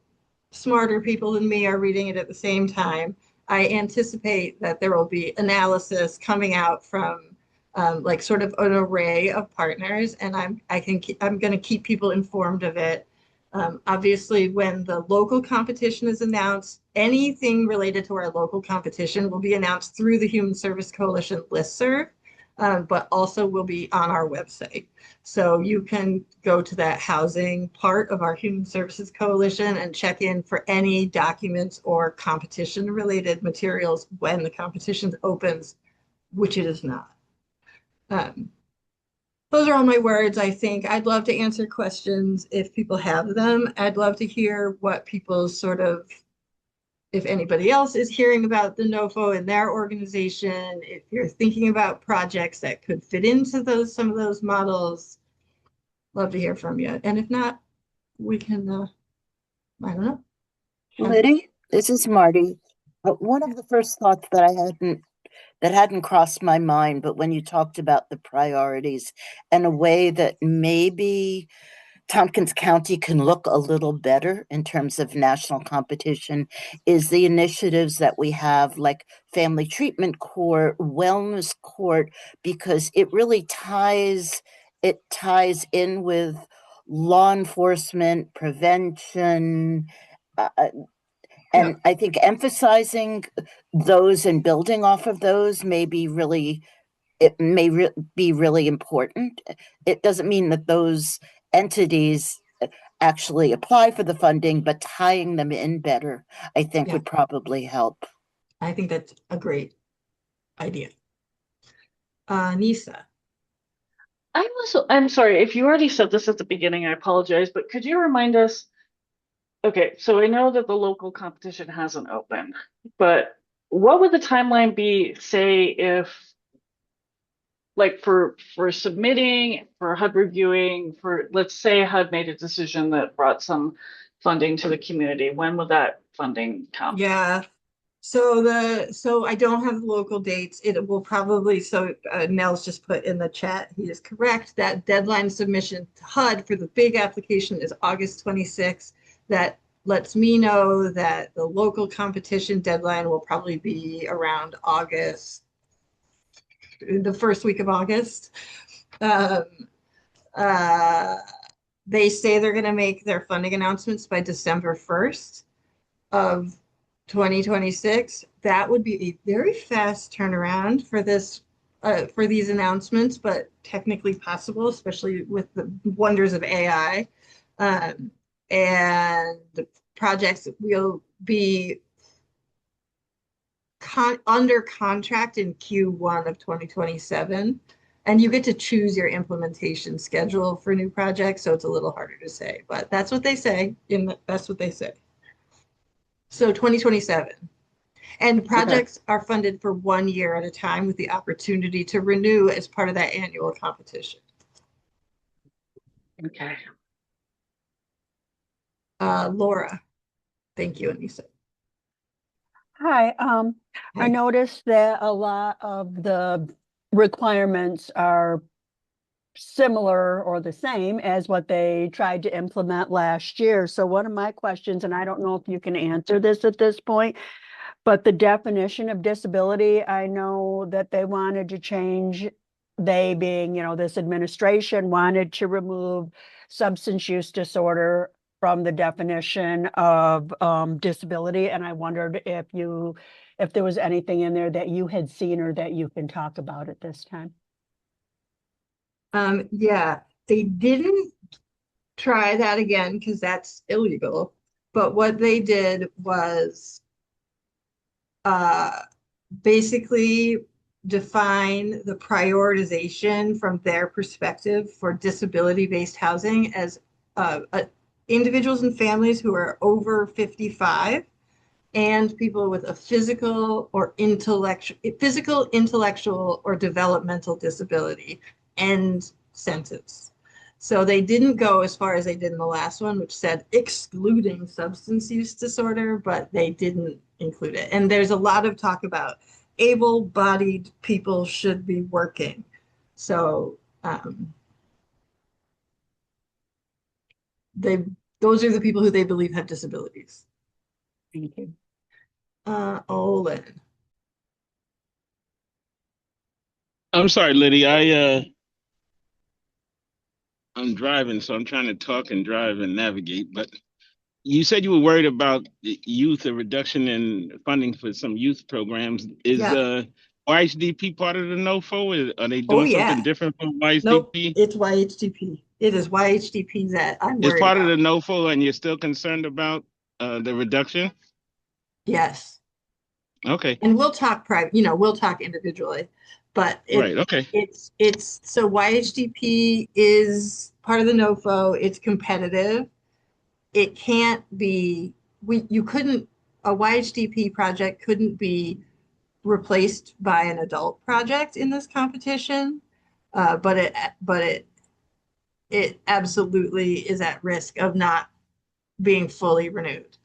smarter people than me are reading it at the same time. I anticipate that there will be analysis coming out from like sort of an array of partners, and I'm going to keep people informed of it. Obviously, when the local competition is announced, anything related to our local competition will be announced through the Human Service Coalition listserv, but also will be on our website. So you can go to that housing part of our Human Services Coalition and check in for any documents or competition related materials when the competition opens, which it is not. Those are all my words, I think. I'd love to answer questions if people have them. I'd love to hear what people's if anybody else is hearing about the NOFO in their organization, if you're thinking about projects that could fit into some of those models, love to hear from you. And if not, we can, I don't know. Liddy, this is Marty. One of the first thoughts that hadn't crossed my mind, but when you talked about the priorities and a way that maybe Tompkins County can look a little better in terms of national competition is the initiatives that we have, like family treatment court, wellness court, because it really ties in with law enforcement, prevention, And I think emphasizing those and building off of those may be really, it may be really important. It doesn't mean that those entities actually apply for the funding, but tying them in better, I think would probably help. I think that's a great idea. Nisa. I'm sorry, if you already said this at the beginning, I apologize, but could you remind us? Okay, so I know that the local competition hasn't opened, but what would the timeline be, say, if like for submitting, for HUD reviewing, for let's say HUD made a decision that brought some funding to the community, when would that funding come? Yeah. So I don't have the local dates. It will probably, Nels just put in the chat, he is correct, that deadline submission to HUD for the big application is August 26th. That lets me know that the local competition deadline will probably be around August, the first week of August. They say they're going to make their funding announcements by December 1st of 2026. That would be a very fast turnaround for this, for these announcements, but technically possible, especially with the wonders of AI. And the projects will be under contract in Q1 of 2027. And you get to choose your implementation schedule for new projects, so it's a little harder to say, but that's what they say. That's what they say. So 2027. And projects are funded for 1 year at a time with the opportunity to renew as part of that annual competition. Okay. Laura. Thank you, Anissa. Hi, I Hi. noticed that a lot of the requirements are similar or the same as what they tried to implement last year. So one of my questions, and I don't know if you can answer this at this point, but the definition of disability, I know that they wanted to change, they being, this administration wanted to remove substance use disorder from the definition of disability. And I wondered if there was anything in there that you had seen or that you can talk about at this time. Yeah, they didn't try that again because that's illegal. But what they did was basically define the prioritization from their perspective for disability-based housing as individuals and families who are over 55 and people with a physical, intellectual, or developmental disability, end sentence. So they didn't go as far as they did in the last one, which said excluding substance use disorder, but they didn't include it. And there's a lot of talk about able-bodied people should be working. So those are the people who they believe have disabilities. Thank you. Olin. I'm sorry, Liddy. I'm driving, so I'm trying to talk and drive and navigate. But you said you were worried about the youth, a reduction in funding for some youth programs. Is YHDP part of the NOFO? Are they doing something different from YHDP? Nope, it's YHDP. It is YHDP that I'm worried It's part about. of the NOFO, and you're still concerned about the reduction? Yes. Okay. And we'll talk we'll talk individually, but it's so YHDP is part of the NOFO. It's competitive. It can't be, a YHDP project couldn't be replaced by an adult project in this competition, but it absolutely is at risk of not being fully renewed.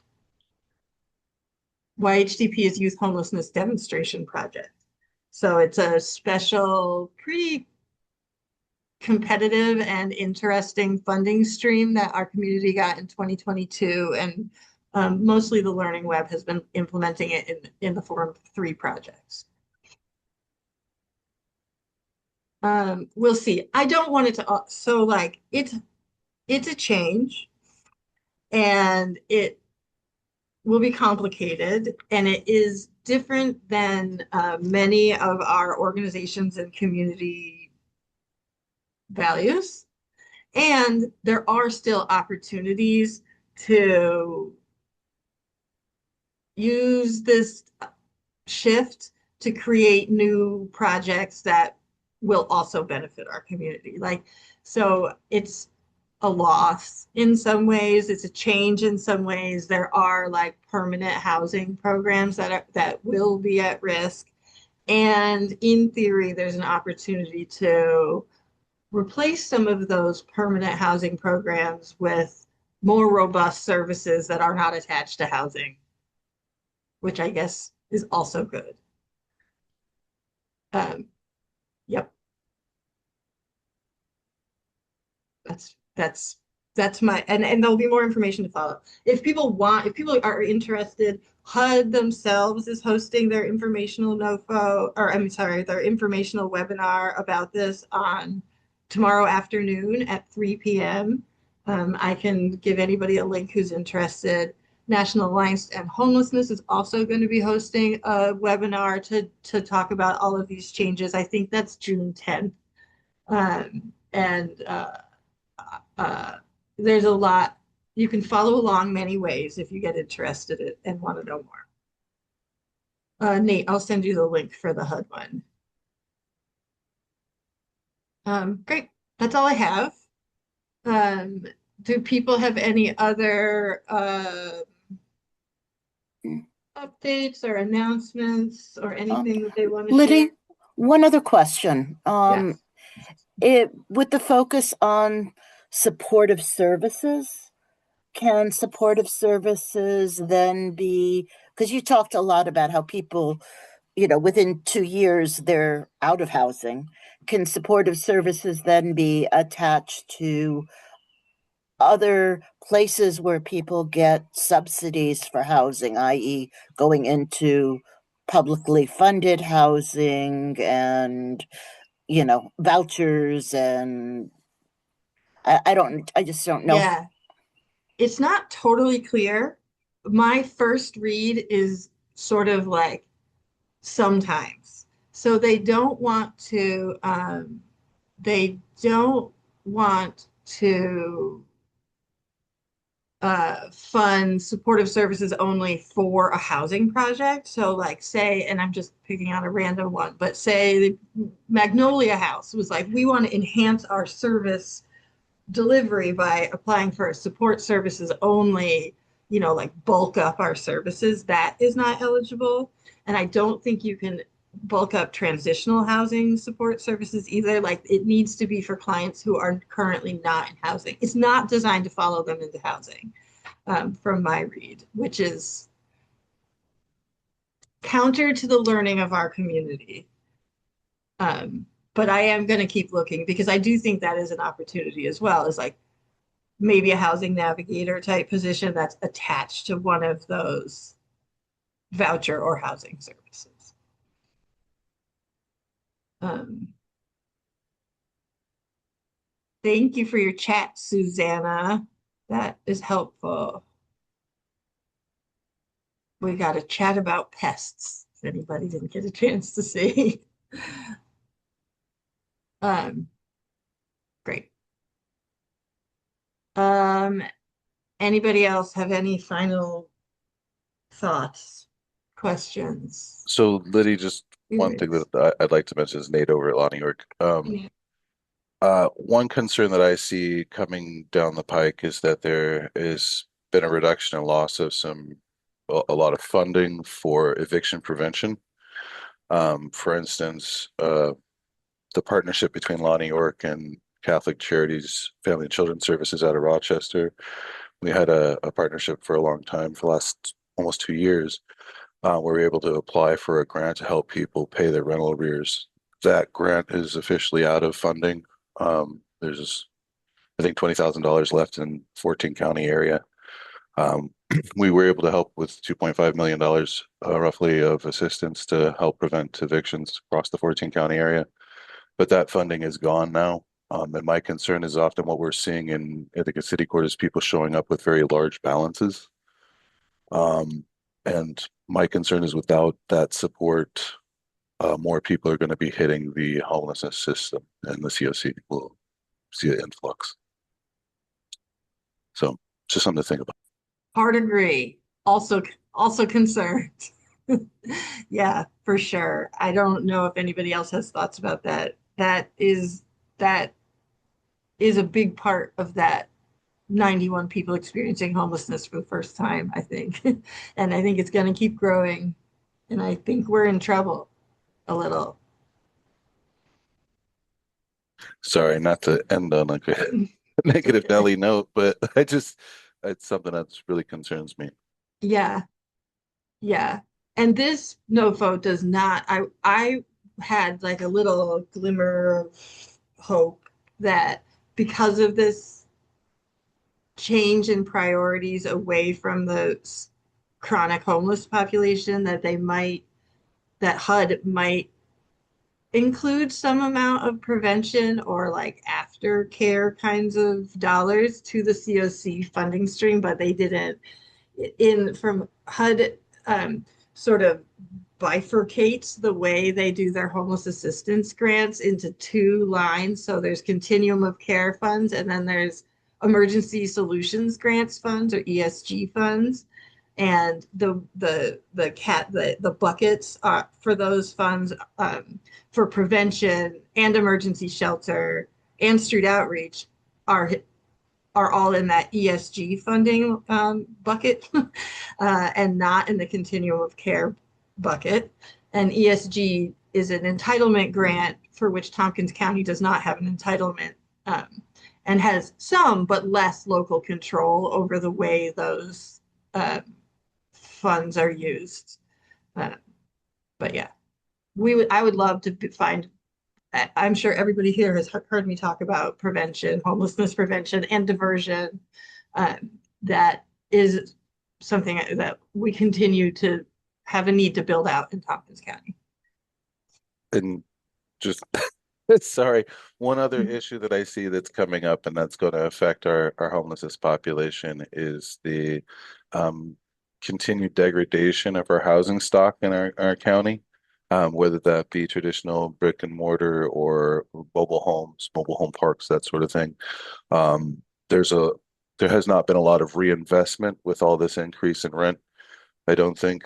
YHDP is Youth Homelessness Demonstration Project. So it's a special, pretty competitive and interesting funding stream that our community got in 2022. And mostly the Learning Web has been implementing it in the form of 3 projects. We'll see. I don't want it to, it's a change, and will be complicated, and it is different than many of our organizations and community values. And there are still opportunities to use this shift to create new projects that will also benefit our community. Like, so it's a loss in some ways, it's a change in some ways. There are like permanent housing programs that will be at risk. And in theory, there's an opportunity to replace some of those permanent housing programs with more robust services that are not attached to housing, which I guess is also good. Um, yep. That's my, and there'll be more information to follow. If people are interested, HUD themselves is hosting their informational NOFO, or I'm sorry, their informational webinar about this on tomorrow afternoon at 3 p.m. I can give anybody a link who's interested. National Alliance to End Homelessness is also going to be hosting a webinar to talk about all of these changes. I think that's June 10th. There's a lot. You can follow along many ways if you get interested in, and want to know more. Nate, I'll send you the link for the HUD one. Great. That's all I have. Do people have any other updates or announcements or anything that they want to Liddy, share? one other question. Yes. With the focus on supportive services, can supportive services then be, because you talked a lot about how people, within 2 years they're out of housing. Can supportive services then be attached to other places where people get subsidies for housing, i.e., going into publicly funded housing and, vouchers, and I just don't know. Yeah. It's not totally clear. My first read is sort of like sometimes. So they don't want to fund supportive services only for a housing project. So like say, and I'm just picking out a random one, but say the Magnolia House was like, we want to enhance our service delivery by applying for support services only, like bulk up our services. That is not eligible. And I don't think you can bulk up transitional housing support services either. Like it needs to be for clients who are currently not in housing. It's not designed to follow them into housing, from my read, which is counter to the learning of our community. But I am going to keep looking because I do think that is an opportunity as well, is like maybe a housing navigator type position that's attached to one of those voucher or housing services. Thank you for your chat, Susanna. That is helpful. We got a chat about pests, if anybody didn't get a chance to see. Great. Anybody else have any final thoughts, questions? So, Liddy, just one thing that I'd like to mention is Nate over at Lonnie York. One concern that I see coming down the pike is that there has been a reduction in loss of a lot of funding for eviction prevention. For instance, the partnership between Lonnie York and Catholic Charities Family and Children's Services out of Rochester. We had a partnership for a long time, for the last almost 2 years, where we were able to apply for a grant to help people pay their rental arrears. That grant is officially out of funding. There's, I think, $20,000 left in 14 county area. We were able to help with $2.5 million, roughly, of assistance to help prevent evictions across the 14 county area. But that funding is gone now. And my concern is often what we're seeing in, I think, a city court is people showing up with very large balances And my concern is without that support, more people are going to be hitting the homelessness system, and the CoC will see an influx. So just something to think about. Hard agree. Also concerned. Yeah, for sure. I don't know if anybody else has thoughts about that. That is a big part of that 91 people experiencing homelessness for the first time, I think. And I think it's going to keep growing. And I think we're in trouble a little. Sorry, not to end on like a negative Nelly note, but it's something that really concerns me. Yeah, yeah. And this NOFO does not, I had like a little glimmer of hope that because of this change in priorities away from the chronic homeless population, that HUD might include some amount of prevention or like aftercare kinds of dollars to the CoC funding stream, but they didn't. From HUD sort of bifurcates the way they do their homeless assistance grants into two lines. So there's Continuum of Care funds, and then there's Emergency Solutions Grants funds, or ESG funds. And the buckets for those funds, for prevention and emergency shelter and street outreach are all in that ESG funding bucket, and not in the Continuum of Care bucket. And ESG is an entitlement grant for which Tompkins County does not have an entitlement, and has some but less local control over the way those funds are used. But yeah, I would love to find. I'm sure everybody here has heard me talk about prevention, homelessness prevention, and diversion. That is something that we continue to have a need to build out in Tompkins County. And just sorry, one other issue that I see that's coming up and that's going to affect our homelessness population is the continued degradation of our housing stock in our county. Whether that be traditional brick and mortar or mobile homes, mobile home parks, that sort of thing. There has not been a lot of reinvestment with all this increase in rent, I don't think,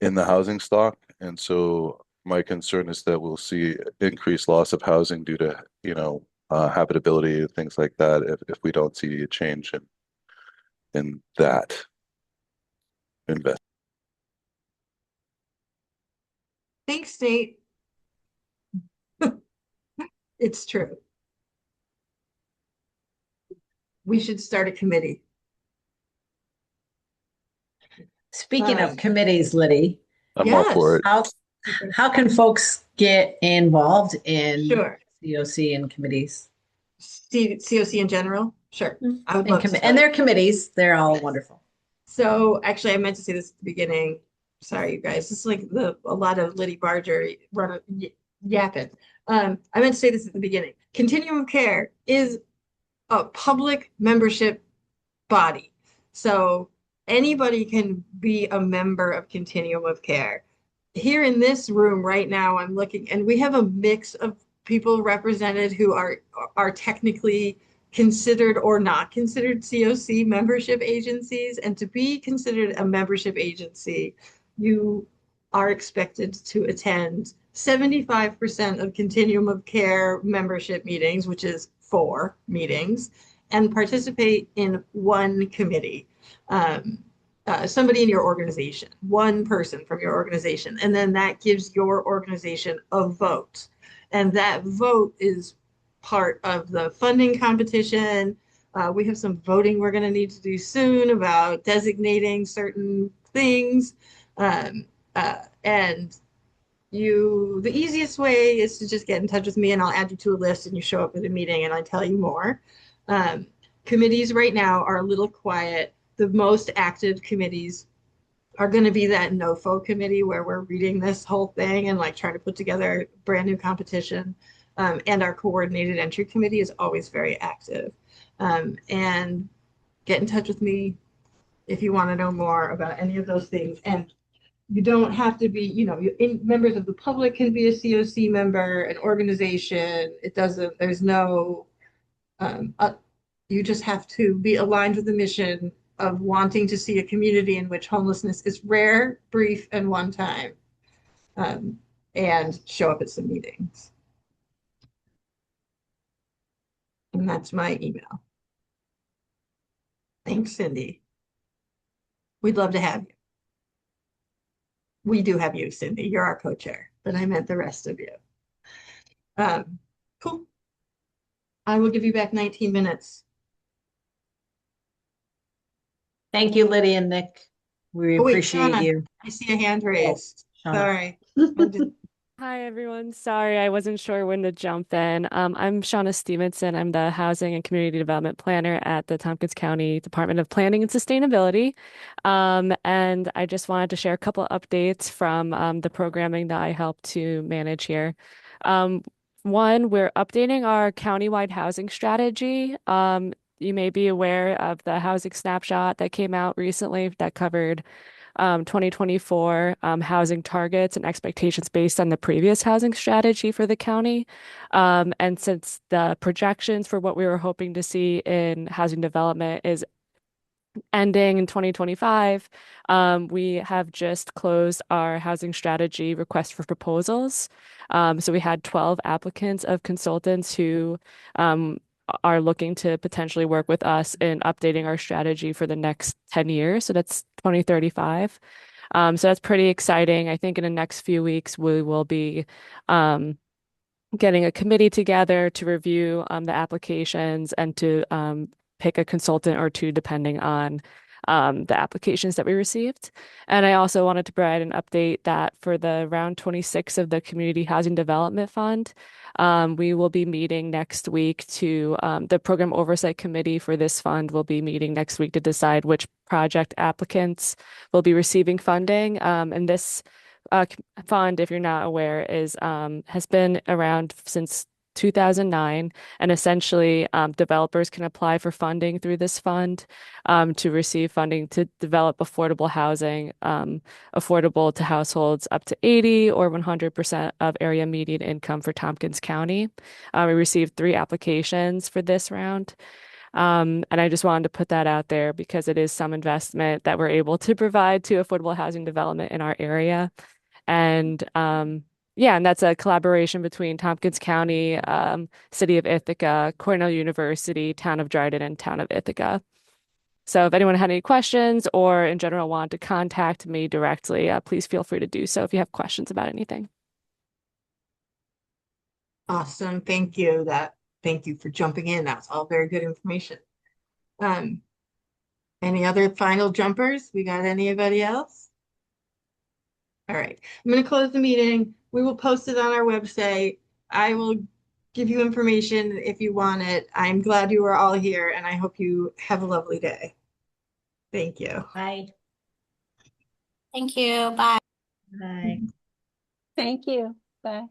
in the housing stock. And so my concern is that we'll see increased loss of housing due to, habitability, things like that, if we don't see a change in that investment. Thanks, Nate. It's true. We should start a committee. Speaking of committees, Liddy, I'm all for it. how can folks get involved in Sure. CoC and committees? CoC in general? Sure. I would love to. And their committees, they're all wonderful. So actually, I meant to say this at the beginning. Sorry, you guys. This is like a lot of Liddy Bargar yapping. I meant to say this at the beginning. Continuum of Care is a public membership body. So anybody can be a member of Continuum of Care. Here in this room right now, I'm looking, and we have a mix of people represented who are technically considered or not considered CoC membership agencies. And to be considered a membership agency, you are expected to attend 75% of Continuum of Care membership meetings, which is 4 meetings, and participate in one committee. Somebody in your organization, one person from your organization, and then that gives your organization a vote. And that vote is part of the funding competition. We have some voting we're going to need to do soon about designating certain things. And the easiest way is to just get in touch with me, and I'll add you to a list, and you show up at a meeting and I tell you more. Committees right now are a little quiet. The most active committees are going to be that NOFO committee, where we're reading this whole thing and like trying to put together brand new competition. And our coordinated entry committee is always very active. And get in touch with me if you want to know more about any of those things. And you don't have to be, members of the public can be a COC member, an organization. It doesn't, there's no, you just have to be aligned with the mission of wanting to see a community in which homelessness is rare, brief, and one time, and show up at some meetings. And that's my email. Thanks, Cindy. We'd love to have you. We do have you, Cindy. You're our co-chair, but I meant the rest of you. Cool. I will give you back 19 minutes. Thank you, Liddy and Nick. We Oh, wait, appreciate Shauna, you. I see a hand raised. Shauna. Sorry. Hi, everyone. Sorry, I wasn't sure when to jump in. I'm Shauna Stevenson. I'm the Housing and Community Development Planner at the Tompkins County Department of Planning and Sustainability. And I just wanted to share a couple updates from the programming that I help to manage here. One, we're updating our countywide housing strategy. You may be aware of the housing snapshot that came out recently that covered 2024 housing targets and expectations based on the previous housing strategy for the county. And since the projections for what we were hoping to see in housing development is ending in 2025, we have just closed our housing strategy request for proposals. So we had 12 applicants of consultants who are looking to potentially work with us in updating our strategy for the next 10 years. So that's 2035. So that's pretty exciting. I think in the next few weeks, we will be getting a committee together to review the applications and to pick a consultant or two, depending on the applications that we received. And I also wanted to provide an update that for the round 26 of the Community Housing Development Fund, we will be meeting next week to the Program Oversight Committee for this fund will be meeting next week to decide which project applicants will be receiving funding. And this fund, if you're not aware, has been around since 2009, and essentially developers can apply for funding through this fund to receive funding to develop affordable housing, affordable to households up to 80 or 100% of area median income for Tompkins County. We received 3 applications for this round. And I just wanted to put that out there because it is some investment that we're able to provide to affordable housing development in our area. And yeah, and that's a collaboration between Tompkins County, City of Ithaca, Cornell University, Town of Dryden, and Town of Ithaca. So if anyone had any questions or in general want to contact me directly, please feel free to do so if you have questions about anything. Awesome. Thank you. Thank you for jumping in. That's all very good information. Any other final jumpers? We got anybody else? All right. I'm going to close the meeting. We will post it on our website. I will give you information if you want it. I'm glad you are all here, and I hope you have a lovely day. Thank you. Bye. Thank you. Bye. Bye. Thank you. Bye.